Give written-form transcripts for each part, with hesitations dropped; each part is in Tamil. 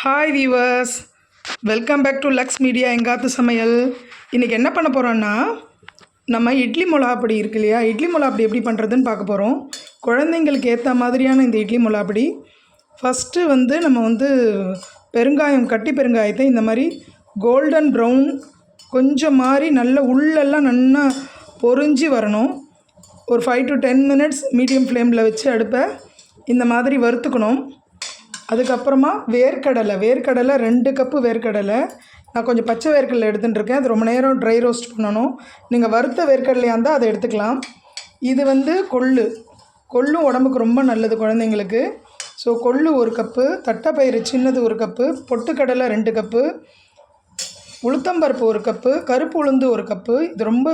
Hi viewers, welcome back to Lux media எங்காத்து சமையல். இன்றைக்கி என்ன பண்ண போகிறோன்னா, நம்ம இட்லி மிளகாப்பொடி இருக்கு இல்லையா, இட்லி மிளகாப்பொடி எப்படி பண்ணுறதுன்னு பார்க்க போகிறோம். குழந்தைங்களுக்கு ஏற்ற மாதிரியான இந்த இட்லி மிளகாப்பொடி. ஃபஸ்ட்டு நம்ம பெருங்காயம், கட்டி பெருங்காயத்தை இந்த மாதிரி கோல்டன் ப்ரௌன் கொஞ்சம் மாதிரி நல்ல உள்ளெல்லாம் நல்லா பொரிஞ்சு வரணும். ஒரு 5 to 10 மினிட்ஸ் மீடியம் ஃப்ளேமில் வச்சு அடுப்பை இந்த மாதிரி வறுத்துக்கணும். அதுக்கப்புறமா வேர்க்கடலை 2 கப்பு வேர்க்கடலை. நான் கொஞ்சம் பச்சை வேர்க்கடலை எடுத்துட்டுருக்கேன். அது ரொம்ப நேரம் ட்ரை ரோஸ்ட் பண்ணணும். நீங்கள் வறுத்த வேர்க்கடலையாக இருந்தால் அதை எடுத்துக்கலாம். இது கொள்ளும் உடம்புக்கு ரொம்ப நல்லது குழந்தைங்களுக்கு. ஸோ கொள்ளு 1 கப்பு, தட்டைப்பயிறு சின்னது 1 கப்பு, பொட்டுக்கடலை 2 கப்பு, உளுத்தம்பருப்பு 1 கப்பு, கருப்பு உளுந்து 1 கப்பு. இது ரொம்ப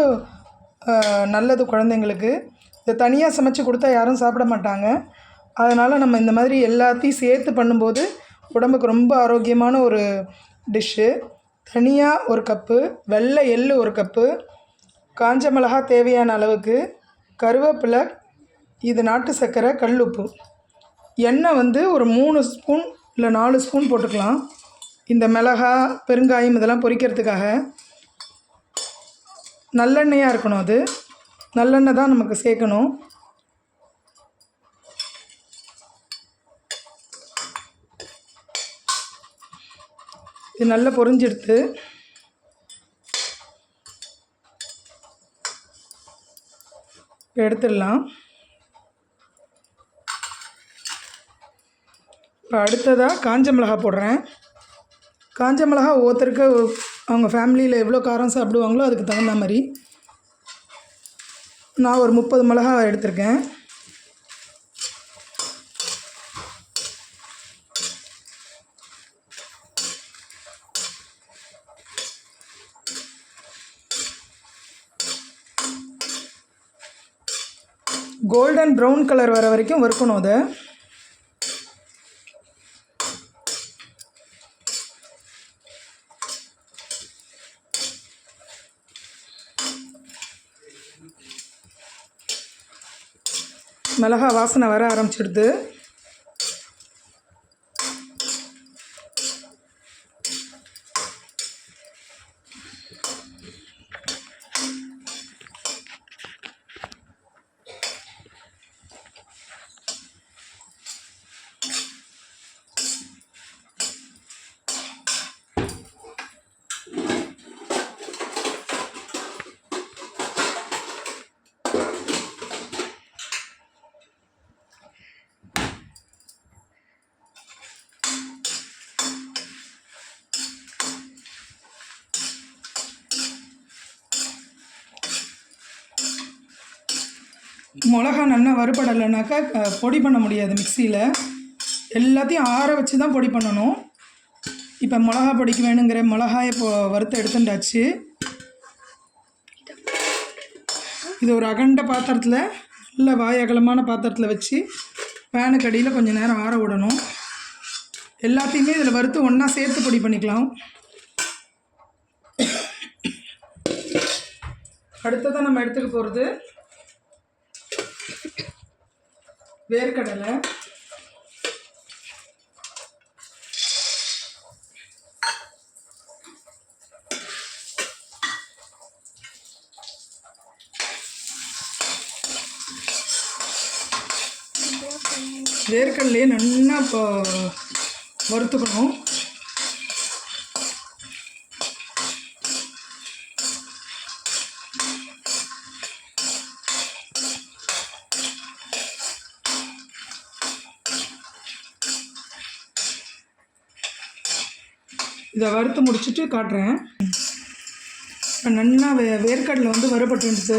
நல்லது குழந்தைங்களுக்கு. இதை தனியாக சமைச்சு கொடுத்தா யாரும் சாப்பிட மாட்டாங்க. அதனால் நம்ம இந்த மாதிரி எல்லாத்தையும் சேர்த்து பண்ணும்போது உடம்புக்கு ரொம்ப ஆரோக்கியமான ஒரு டிஷ்ஷு. தனியாக 1 கப்பு, வெள்ளை எள்ளு 1 கப்பு, காஞ்ச மிளகா தேவையான அளவுக்கு, கருவேப்பிலை, இது நாட்டு சர்க்கரை, கல்லுப்பு, எண்ணெய் ஒரு 3 ஸ்பூன் இல்லை 4 ஸ்பூன் போட்டுக்கலாம். இந்த மிளகா பெருங்காயம் இதெல்லாம் பொரிக்கிறதுக்காக. நல்லெண்ணெயாக இருக்கணும். அது நல்லெண்ணெய் தான் நமக்கு சேர்க்கணும். இது நல்லா பொரிஞ்செடுத்து எடுத்துடலாம். இப்போ அடுத்ததாக காஞ்ச மிளகா போடுறேன். காஞ்ச மிளகா ஒவ்வொருத்தருக்கு அவங்க ஃபேமிலியில் எவ்வளோ காரம் சாப்பிடுவாங்களோ அதுக்கு தகுந்த மாதிரி. நான் ஒரு 30 மிளகா எடுத்திருக்கேன். கோல்டன் ப்ரௌன் கலர் வர வரைக்கும் வறுக்கணும். அதை மிளகா வாசனை வர ஆரம்பிச்சிடுது. மிளகா நல்லா வறுபடலைனாக்கா பொடி பண்ண முடியாது மிக்சியில். எல்லாத்தையும் ஆற வச்சு தான் பொடி பண்ணணும். இப்போ மிளகா பொடிக்கு வேணுங்கிற மிளகாயை வறுத்து எடுத்துட்டாச்சு. இது ஒரு அகண்ட பாத்திரத்தில், நல்ல வாய் அகலமான பாத்திரத்தில் வச்சு பேனுக்கு அடியில் கொஞ்சம் நேரம் ஆற விடணும். எல்லாத்தையுமே இதில் வறுத்து ஒன்றா சேர்த்து பொடி பண்ணிக்கலாம். அடுத்ததான் நம்ம எடுத்துக்க போகிறது வேர்க்கடலை. வேர்க்கடலையே நல்லா இப்போ வறுத்துக்கணும். இதை வறுத்து முடிச்சுட்டு காட்டுறேன். இப்போ நல்லா வேர்க்கடலை வறுபட்டுடுது.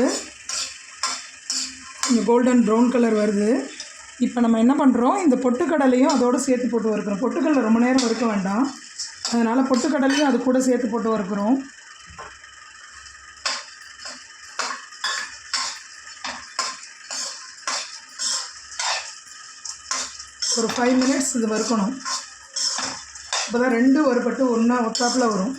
இந்த கோல்டன் ப்ரௌன் கலர் வருது. இப்போ நம்ம என்ன பண்ணுறோம், இந்த பொட்டுக்கடலையும் அதோடு சேர்த்து போட்டு வறுக்கிறோம். பொட்டுக்கடலை ரொம்ப நேரம் வறுக்க வேண்டாம், அதனால் பொட்டுக்கடலையும் அது கூட சேர்த்து போட்டு வறுக்கிறோம். ஒரு 5 மினிட்ஸ் இது வறுக்கணும். இப்போ தான் 2 வறுபட்டு ஒன்றா ஒத்தாப்பில் வரும்.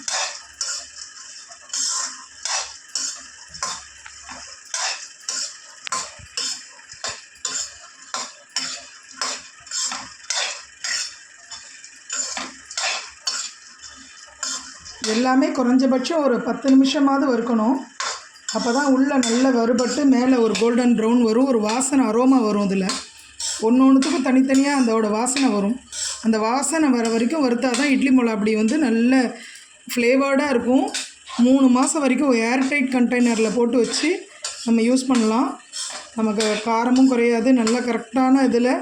எல்லாமே குறைஞ்சபட்சம் ஒரு 10 நிமிஷமாவது வறுக்கணும். அப்போ தான் உள்ளே நல்லா வறுபட்டு மேலே ஒரு கோல்டன் ப்ரௌன் வரும். ஒரு வாசனை அரோமா வரும். இதில் ஒன்று ஒன்றுத்துக்கும் தனித்தனியாக அதோட வாசனை வரும். அந்த வாசனை வர வரைக்கும் வறுத்தா தான் இட்லி மொளா அப்படி வந்து நல்ல ஃப்ளேவர்டாக இருக்கும். 3 மாதம் வரைக்கும் ஏர்டைட் கண்டெய்னரில் போட்டு வச்சு நம்ம யூஸ் பண்ணலாம். நமக்கு காரமும் குறையாது. நல்லா கரெக்டான இதில்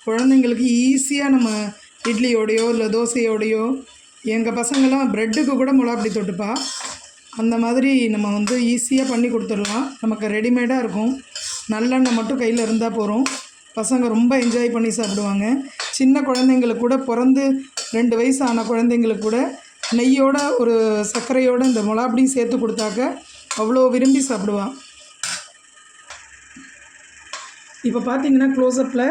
குழந்தைங்களுக்கு ஈஸியாக நம்ம இட்லியோடையோ இல்லை தோசையோடையோ, எங்கள் பசங்கள்லாம் ப்ரெட்டுக்கு கூட மொளா அப்படி தொட்டுப்பா. அந்த மாதிரி நம்ம வந்து ஈஸியாக பண்ணி கொடுத்துடலாம். நமக்கு ரெடிமேடாக இருக்கும். நல்லெண்ணெய் மட்டும் கையில் இருந்தால் போகிறோம். பசங்க ரொம்ப என்ஜாய் பண்ணி சாப்பிடுவாங்க. சின்ன குழந்தைங்களுக்கு கூட, பிறந்து 2 வயசு ஆன குழந்தைங்களுக்கு கூட நெய்யோட ஒரு சர்க்கரையோடு இந்த மொளா அப்படியும் சேர்த்து கொடுத்தாக்க அவ்வளோ விரும்பி சாப்பிடுவான். இப்போ பார்த்தீங்கன்னா க்ளோஸ்அப்பில்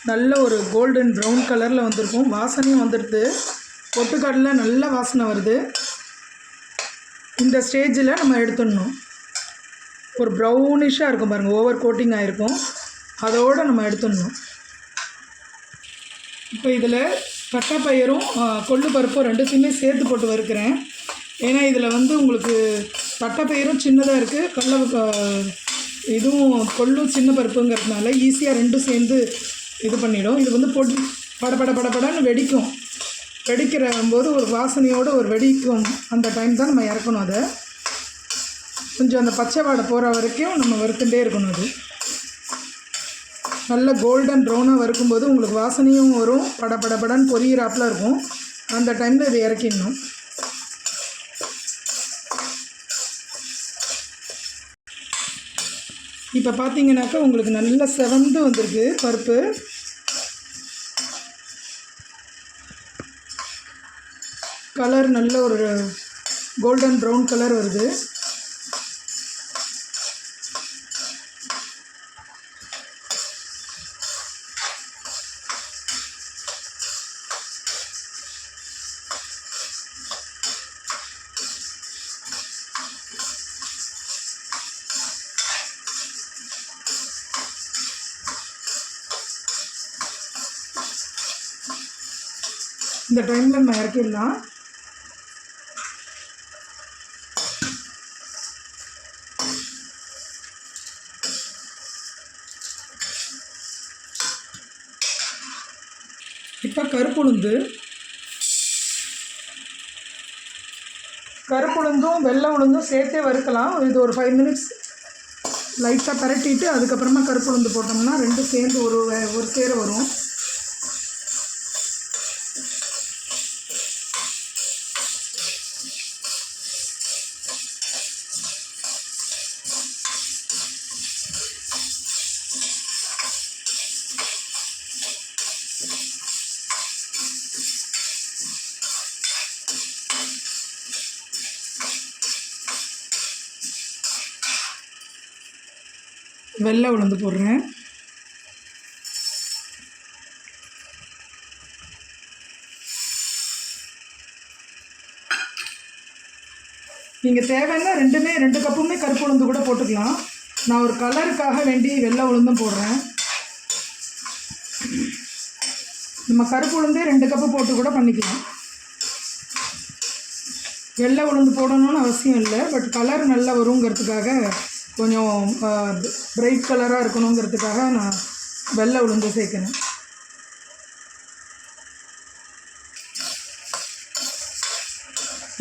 நல்ல ஒரு கோல்டன் ப்ரௌன் கலரில் வந்திருக்கும். வாசனையும் வந்துடுது. பொட்டுக்கடலை நல்ல வாசனை வருது. இந்த ஸ்டேஜில் நம்ம எடுத்துடணும். ஒரு ப்ரௌனிஷாக இருக்கும் பாருங்கள், ஓவர் கோட்டிங் ஆகிருக்கும். அதோடு நம்ம எடுத்துடணும். இப்போ இதில் தட்டைப்பயிரும் கொள்ளு பருப்பும் ரெண்டுத்தையுமே சேர்த்து போட்டு வறுக்கிறேன். ஏன்னா இதில் வந்து உங்களுக்கு தட்டைப்பயிரும் சின்னதாக இருக்குது, இதுவும் கொள்ளும் சின்ன பருப்புங்கிறதுனால ஈஸியாக ரெண்டும் சேர்ந்து இது பண்ணிடும். இது வந்து பொடி படப்படன்னு வெடிக்கும். வெடிக்கிற போது ஒரு வாசனையோடு ஒரு வெடிக்கும். அந்த டைம் தான் நம்ம இறக்கணும். அதை கொஞ்சம் அந்த பச்சை வாடை போகிற வரைக்கும் நம்ம வறுத்துட்டே இருக்கணும். அது நல்ல கோல்டன் ப்ரௌனாக வறுக்கும்போது உங்களுக்கு வாசனையும் வரும், படன்னு பொரியிறாப்பில் இருக்கும். அந்த டைமில் இதை இறக்கிடணும். இப்போ பார்த்தீங்கன்னாக்கா உங்களுக்கு நல்ல செவந்து வந்திருக்கு பருப்பு. கலர் நல்ல ஒரு கோல்டன் ப்ரௌன் கலர் வருது. இந்த டைமில் நம்ம இறக்கிடலாம். இப்போ கருப்புளுந்தும் வெள்ளை உளுந்தும் சேர்த்தே வறுக்கலாம். இது ஒரு 5 மினிட்ஸ் லைட்டாக பரட்டிட்டு அதுக்கப்புறமா கருப்புளுந்து போட்டோம்னா ரெண்டும் சேர்ந்து ஒரு சேர வரும். வெள்ளை உளுந்து போடுறேன். நீங்கள் தேவைன்னா 2 கப்புமே கருப்பு உளுந்து கூட போட்டுக்கலாம். நான் ஒரு கலருக்காக வேண்டி வெள்ளை உளுந்தும் போடுறேன். நம்ம கருப்பு உளுந்தே 2 கப்பு போட்டு கூட பண்ணிக்கலாம். வெள்ளை உளுந்து போடணும்னு அவசியம் இல்லை. பட் கலர் நல்லா வருங்கிறதுக்காக, கொஞ்சம் பிரைட் கலராக இருக்கணுங்கிறதுக்காக நான் வெள்ளை உளுந்து சேர்க்கணும்.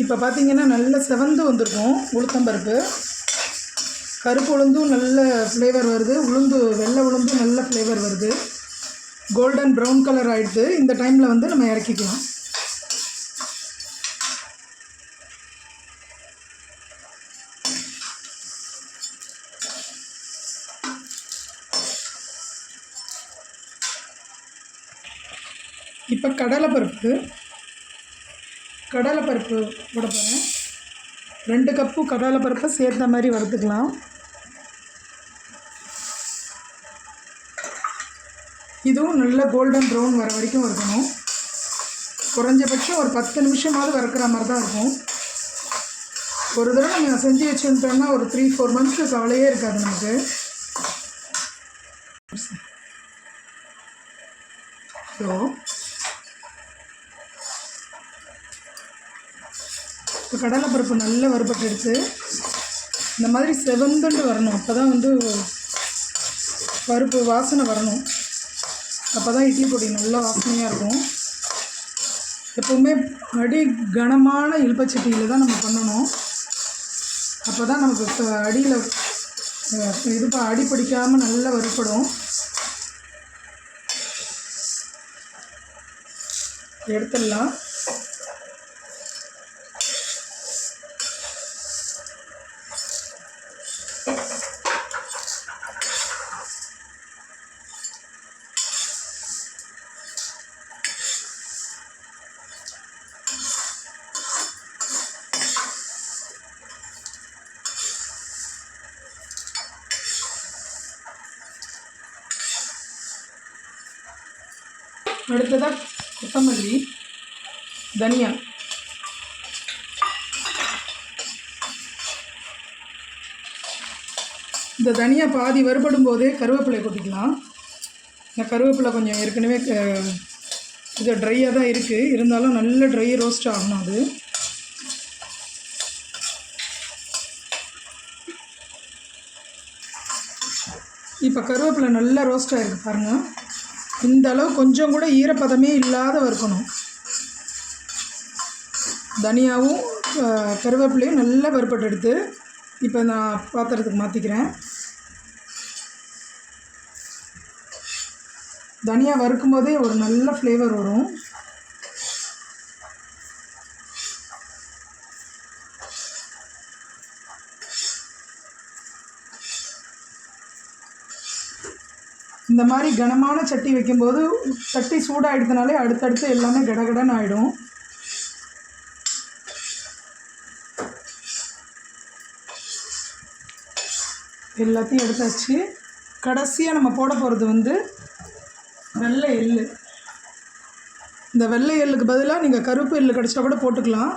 இப்போ பார்த்தீங்கன்னா நல்ல செவந்து வந்திருக்கும் உளுத்தம்பருப்பு. கருப்பு உளுந்தும் நல்ல ஃப்ளேவர் வருது, வெள்ளை உளுந்தும் நல்ல ஃப்ளேவர் வருது. கோல்டன் ப்ரௌன் கலர் ஆகிடுது. இந்த டைமில் வந்து நம்ம இறக்கிக்கலாம். இப்போ கடலைப்பருப்பு போட போகிறேன். 2 கப்பு கடலைப்பருப்பை சேர்த்த மாதிரி வறுத்துக்கலாம். இதுவும் நல்ல கோல்டன் ப்ரௌன் வர வரைக்கும் வறுக்கணும். குறைஞ்சபட்சம் ஒரு 10 நிமிஷமாவது வறுக்கிற மாதிரி தான் இருக்கும். ஒரு தடவை நம்ம செஞ்சு வச்சுட்டோம்னா ஒரு 3-4 மந்த்ஸ்க்கு கவலையே இருக்காது நமக்கு. ஸோ இப்போ கடலைப்பருப்பு நல்லா வறுபட்டு எடுத்து இந்த மாதிரி செவந்துண்டு வரணும். அப்போ தான் வந்து பருப்பு வாசனை வரணும். அப்போ தான் இட்லி பொடி நல்லா வாசனையாக இருக்கும். எப்போவுமே அடி கனமான இல்பச்சட்டியில் தான் நம்ம பண்ணணும். அப்போ தான் நமக்கு அடியில் அடி பிடிக்காமல் நல்லா வறுப்படும். எடுத்துடலாம். அடுத்ததாக கொத்தமல்லி, தனியா, இந்த தனியா பாதி வறுபடும் போதே கருவேப்பிலை கொட்டிக்கலாம். இந்த கருவேப்பிலை கொஞ்சம் ஏற்கனவே இது ட்ரையாக தான் இருக்குது, இருந்தாலும் நல்ல ட்ரை ரோஸ்ட் ஆகணும். அது இப்போ கருவேப்பிலை நல்லா ரோஸ்ட் ஆகிருக்கு பாருங்கள். இந்த அளவு கொஞ்சம் கூட ஈரப்பதமே இல்லாத வறுக்கணும். தனியாவும் கருவேப்பிலையும் நல்லா வறுப்பட்டு எடுத்து இப்போ நான் பாத்திரத்துக்கு மாற்றிக்கிறேன். தனியா வறுக்கும் போதே ஒரு நல்ல ஃப்ளேவர் வரும். இந்த மாதிரி கனமான சட்டி வைக்கும்போது சட்டி சூடாகிடுதுனாலே அடுத்தடுத்து எல்லாமே கடகடன்னு ஆகிடும். எல்லாத்தையும் எடுத்தாச்சு. கடைசியாக நம்ம போட போகிறது வந்து வெள்ளை எள்ளு. இந்த வெள்ளை எள்ளுக்கு பதிலாக நீங்கள் கருப்பு எள்ளு கிடச்சா கூட போட்டுக்கலாம்.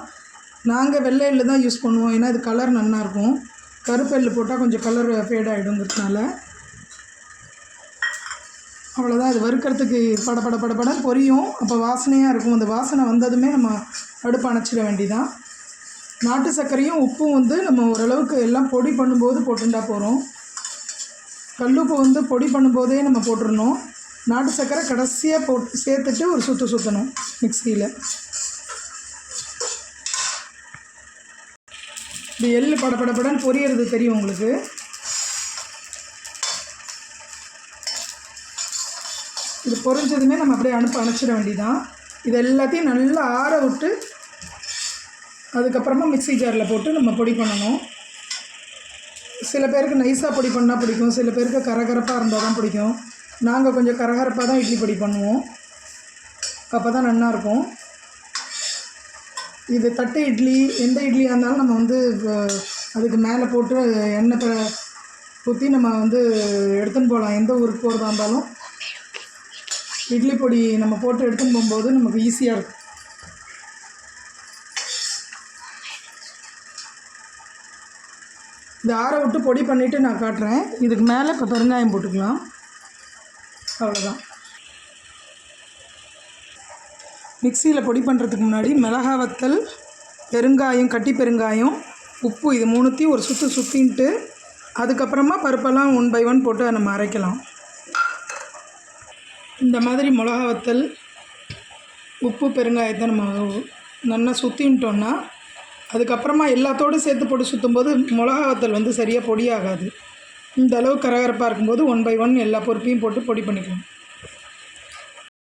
நாங்கள் வெள்ளை எள்ளு தான் யூஸ் பண்ணுவோம், ஏன்னா இது கலர் நல்லாயிருக்கும். கருப்பு எள்ளு போட்டால் கொஞ்சம் கலர் ஃபேட் ஆகிடுங்கிறதுனால. அவ்வளோதான். அது வறுக்கிறதுக்கு படப்படன்னு பொரியும். அப்போ வாசனையாக இருக்கும். அந்த வாசனை வந்ததுமே நம்ம அடுப்பு அணைச்சிட வேண்டிதான். நாட்டு சர்க்கரையும் உப்பும் வந்து நம்ம ஓரளவுக்கு எல்லாம் பொடி பண்ணும்போது போட்டுட்டா போகிறோம். கல்லுப்பு வந்து பொடி பண்ணும்போதே நம்ம போட்டுடணும். நாட்டு சர்க்கரை கடைசியாக போட்டு சேர்த்துட்டு ஒரு சுற்றணும் மிக்சியில். இந்த எள்ளு படப்படன்னு பொரியறது தெரியும் உங்களுக்கு. இது பொரிஞ்சதுமே நம்ம அப்படியே அணைச்சிட வேண்டிதான். இது எல்லாத்தையும் நல்லா ஆற விட்டு அதுக்கப்புறமா மிக்ஸி ஜாரில் போட்டு நம்ம பொடி பண்ணணும். சில பேருக்கு நைஸாக பொடி பண்ணால் பிடிக்கும், சில பேருக்கு கரகரப்பாக இருந்தால் தான் பிடிக்கும். நாங்கள் கொஞ்சம் கரகரப்பாக தான் இட்லி பொடி பண்ணுவோம், அப்போ தான் நல்லாயிருக்கும். இது தட்டு இட்லி, எந்த இட்லியாக இருந்தாலும் நம்ம வந்து அதுக்கு மேலே போட்டு எண்ணெய் ஊற்றி நம்ம வந்து எடுத்துன்னு போகலாம். எந்த ஊருக்கு போகிறதா இருந்தாலும் இட்லி பொடி நம்ம போட்டு எடுத்துன்னு போகும்போது நமக்கு ஈஸியாக இருக்கும். இந்த ஆற விட்டு பொடி பண்ணிவிட்டு நான் காட்டுறேன். இதுக்கு மேலே இப்போ பெருங்காயம் போட்டுக்கலாம். அவ்வளோதான். மிக்சியில் பொடி பண்ணுறதுக்கு முன்னாடி மிளகாய் வத்தல், பெருங்காயம், கட்டி பெருங்காயம், உப்பு, இது மூணுத்தையும் ஒரு சுற்றின்ட்டு அதுக்கப்புறமா பருப்பெல்லாம் 1 by 1 போட்டு நம்ம அரைக்கலாம். இந்த மாதிரி மிளகா வத்தல், உப்பு, பெருங்காயத்தை நம்ம நல்லா சுற்றின்ட்டோன்னா அதுக்கப்புறமா எல்லாத்தோடு சேர்த்து போட்டு சுற்றும்போது மிளகா வத்தல் வந்து சரியாக பொடியாகாது. இந்த அளவு கரகரப்பாக இருக்கும்போது 1 by 1 எல்லா பொருட்டையும் போட்டு பொடி பண்ணிக்கலாம்.